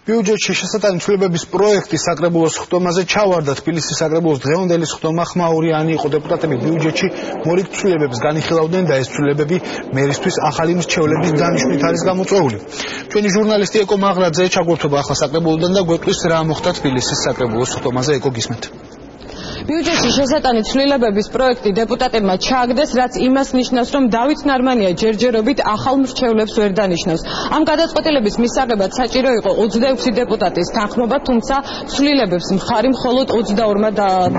ბიუჯეტში შესატანი ცვლილებების პროექტი საკრებულოს ხდომაზე ჩავარდა. თბილისის საკრებულოს დღევანდელი ხდომა ხმაურიანი იყო. დეპუტატები ბიუჯეტში მორიგ ცვლილებებს განიხილავდნენ და ეს ცვლილებები მერისთვის ახალი მრჩევლების დანიშვნით არის გამოწვეული. ჩვენი ჟურნალისტი ეკო მაღრაძე ჩაგვერთობა ახლა საკრებულოდან და გვეტყვის რა მოხდა თბილისის საკრებულოს ხდომაზე. ეკო, გისმენთ. ბიუჯეტში შესატანი ცვლილებების პროექტი დეპუტატებმა ჩააგდეს, რაც იმას ნიშნავს, რომ დავით ნარმანია ჯერჯერობით ახალ მრჩევლებს ვერ დანიშნავს. ამ გადაწყვეტილების მისაღებად საჭირო იყო 26 დეპუტატის თანხმობა, თუმცა ცვლილებებს მხარი მხოლოდ 22-მა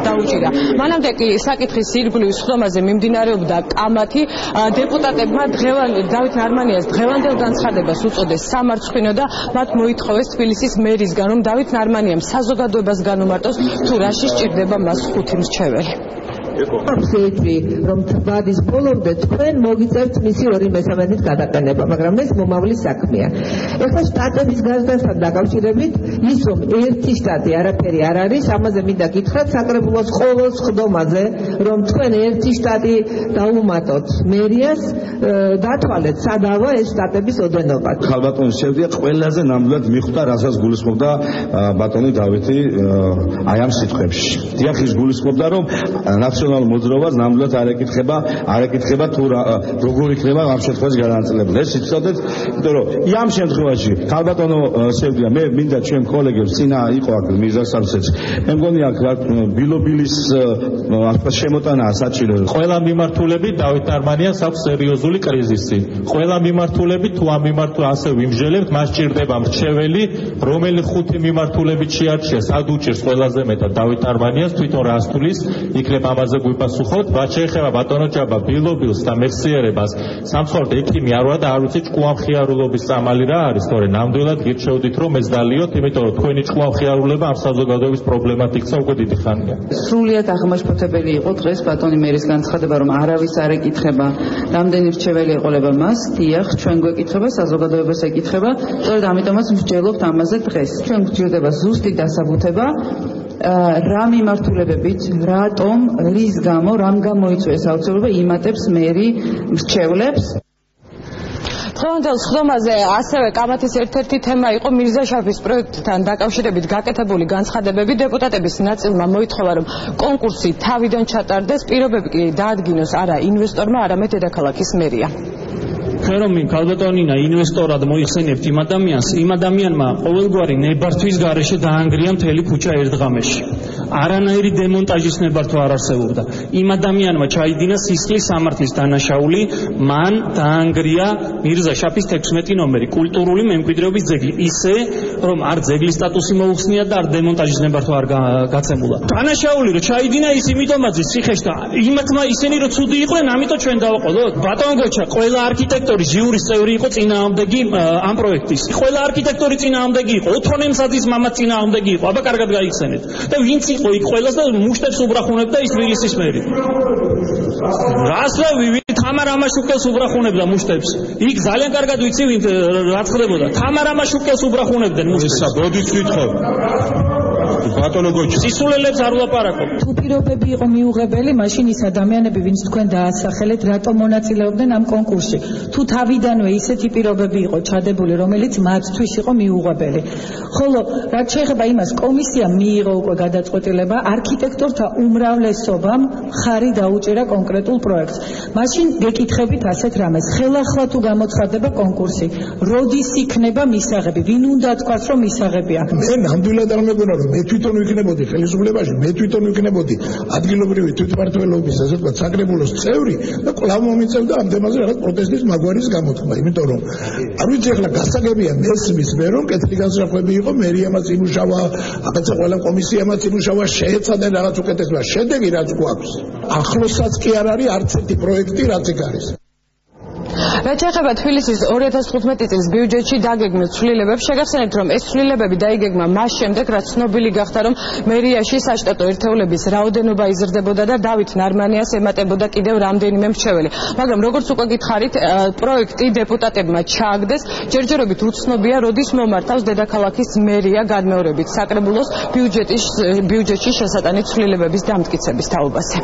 დაუჭირა. მანამდე კი საკითხის ირგვლივ ხდომაზე მიმდინარეობდა კამათი. დეპუტატებმა დავით ნარმანიას დღევანდელ განცხადებას უწოდეს სამარცხვინო და მათ მოითხოვეს თბილისის მერისგან, რომ დავით ნარმანიამ საზოგადოებას განუმარტოს თუ რაში სჭირდება მას 5 მრჩეველი. Absolutely, რომ თბადის ბოლომდე თქვენ მოგიწევთ მისი 2/3-ით გადაყენება, მაგრამ ეს მომავლის საქმეა. ეხლა შტატების გარდასთან დაკავშირებით, ის რომ ერთი შტატი არაფერი არ არის, ამაზე მინდა გითხრათ საკრებულოს ყოველ ხდომაზე, რომ თქვენ ერთი შტატი დაუმატოთ მერიას, დათვალეთ სადავა ეს შტატების ოდენობა. ხალბატონის შევდია ყველაზე ნამდვილად მიხვდა, რასაც გულისხმობდა ბატონი დავითი აი ამ სიტყვებში. დიახ, ის გულისხმობდა, რომ ნაციონალურ მოძრაობას ნამდვილად არ ეკითხება თუ როგორ იქნება ამ შემთხვევაში განაწილებული. ეს იცოდეთ, იმიტომ რომ ამ შემთხვევაში ხალბატონო შევდია, მე მინდა ჩვენ კოლეგებს წინა იყო აქ მიზასავსეც. მე მგონი აქ ბილობილის შემოტანაა საჭირო. ყველა მიმართულებით დავით ნარმანიას აქვს სერიოზული კრიზისი. ყველა მიმართულებით თუ ამ მიმართულებით ასე ვიმსჯელებთ, მას ჭირდება მრჩეველი, რომელი 5 მიმართულებით შეარჩიეს, სად უჭირს ყველაზე მეტად დავით ნარმანიას, თვითონ რას თulis, იქნებ ამაზე გვიპასუხოთ. რაც შეეხება ბატონო ჭაბა ბილობილს და მეხსიერებას, სამწუხაროდ ექიმი არ ვარ და არ ვიცი ჭკუამხიარულობის წამალი რა არის, თორე ნამდვილად გირჩევდით რომ ეს დალიოთ, იმიტომ რომ თქვენი ჭკუამხიარულება ამ საზოგადოების პრობლემად იქცა უკვე დიდი ხანია. სრულიად აღმაშფოთებელი იყო დღეს ბატონი მერის განცხადება, რომ არავის არ ეკითხება, რამდენი მრჩეველი ეყოლება მას. დიახ, ჩვენ გვეკითხება, საზოგადოებას ეკითხება, სწორედ ამიტომაც ვსჯელობთ ამაზე დღეს. ჩვენ გვჭირდება ზუსტი დასაბუთება, რა მიმართულებებით, რატომ, რის გამო, რამ გამოიწვია საოცრება იმატებს მერი მრჩევლებს. დღევანდელ ხდომაზე ასევე კამათის ერთ-ერთი თემა იყო მირზაშაფის პროექტთან დაკავშირებით გაკეთებული განცხადებები. დეპუტატების ნაწილმა მოითხოვა, რომ კონკურსი თავიდან ჩატარდეს, პირობები კი დაადგინოს არა ინვესტორმა, არამედ დედაქალაქის მერია. ხერომი ქალბატონინა ინვესტორად მოიხსენებთ იმ ადამიანმა ყოველგვარი ნებართვის გარეშე დაანგრია მთელი ქუჩა ერთღამეში. არანაირი დემონტაჟის ნებართვა არ არსებობდა. იმ ადამიანმა ჩაიდინა სისხლის სამართლის დანაშაული, მან დაანგრია მირზაშაფის 16 ნომერი კულტურული მემკვიდრეობის ძეგლი, ისე რომ არ ძეგლის სტატუსი მოუხსნია და არ დემონტაჟის ნებართვა არ გაცემულა. დანაშაული რომ ჩაიდინა ის იმიტომაც ციხეში და ისინი რომ ცუდი იყვნენ, ამიტომ ჩვენ დავაყოლოთ. ბატონ გოჩა, ყველა არქიტექტორი ჟიურის წევრი იყო წინააღმდეგი ამ პროექტის. ყველა არქიტექტორი წინააღმდეგი იყო, ოთრონემსაძის მამა წინააღმდეგი იყო. აბა კარგად გაიხსენეთ. და ვინც იყო იქ ყველას და მუშტებს უბრახუნებდა ის თბილისის მერი. რასავი თამარ ამაშუკელს უბრახუნებდა მუშტებს. იქ ძალიან კარგად ვიცი ვინ რაც ხდებოდა. თამარ ამაშუკელს უბრახუნებდნენ მუშტებს. ბოდით ვითხოვ. ბატონო გოჩა, სისულელებს არ ვლაპარაკობ. თუ პირობები იყო მიუღებელი, მაშინ ის ადამიანები, ვინც თქვენ დაასახელეთ, რატომ მონაწილეობდნენ ამ კონკურსში? თუ თავიდანვე ისეთი პირობები იყო ჩადებული, რომელიც მათთვის იყო მიუღებელი. ხოლო რაც შეეხება იმას, კომისიამ მიიღო უკვე გადაწყვეტილება, არქიტექტორთა უმრავლესობამ ხარი დაუჭირა კონკრეტულ პროექტს. მაშინ გეკითხებით ასეთ რამეს, ხელახლა თუ გამოცხადდება კონკურსი, როდის იქნება მისაღები? ვინ უნდა თქვას, რომ მისაღებია? მე ნამდვილად არ მეგონა, რომ მე თვითონ ვიქნებოდი ხელისუფლებაში, მე თვითონ ვიქნებოდი ადგილობრივი თვითმმართველობის ასე ვთქვათ საკრებულოს წევრი და კვლავ მომიწევდა ამ თემაზე რაღაც პროტესტის მაგვარის გამოთქმა, იმიტომ რომ არ ვიცი ახლა გასაგებია მესმის მე რომ კეთილი განსხვავებები იყო, მერიამაც იმუშავა, აკაცე ყველა კომისიამაც იმუშავა, შეეცადნენ რაღაც უკეთესობა, შედეგი რაც გვაქვს. ახლოსაც კი არ არის არც ერთი პროექტი რაც იქ არის. რაც შეეხება თბილისის 2015 წლის ბიუჯეტში დაგეგმილ ცვლილებებს, შეგახსენებთ, რომ ეს ცვლილებები დაიგეგმა მას შემდეგ, რაც ცნობილი გახდა, რომ მერიაში საშტატო ერთეულების რაოდენობა იზრდებოდა და დავით ნარმანიას ემატებოდა კიდევ რამდენიმე მრჩეველი. მაგრამ როგორც უკვე გითხარით, პროექტი დეპუტატებმა ჩააგდეს, ჯერჯერობით უცნობია, როდის მომართავს დედაქალაქის მერია განმეორებით საკრებულოს ბიუჯეტში შესატანი ცვლილებების დამტკიცების თაობაზე.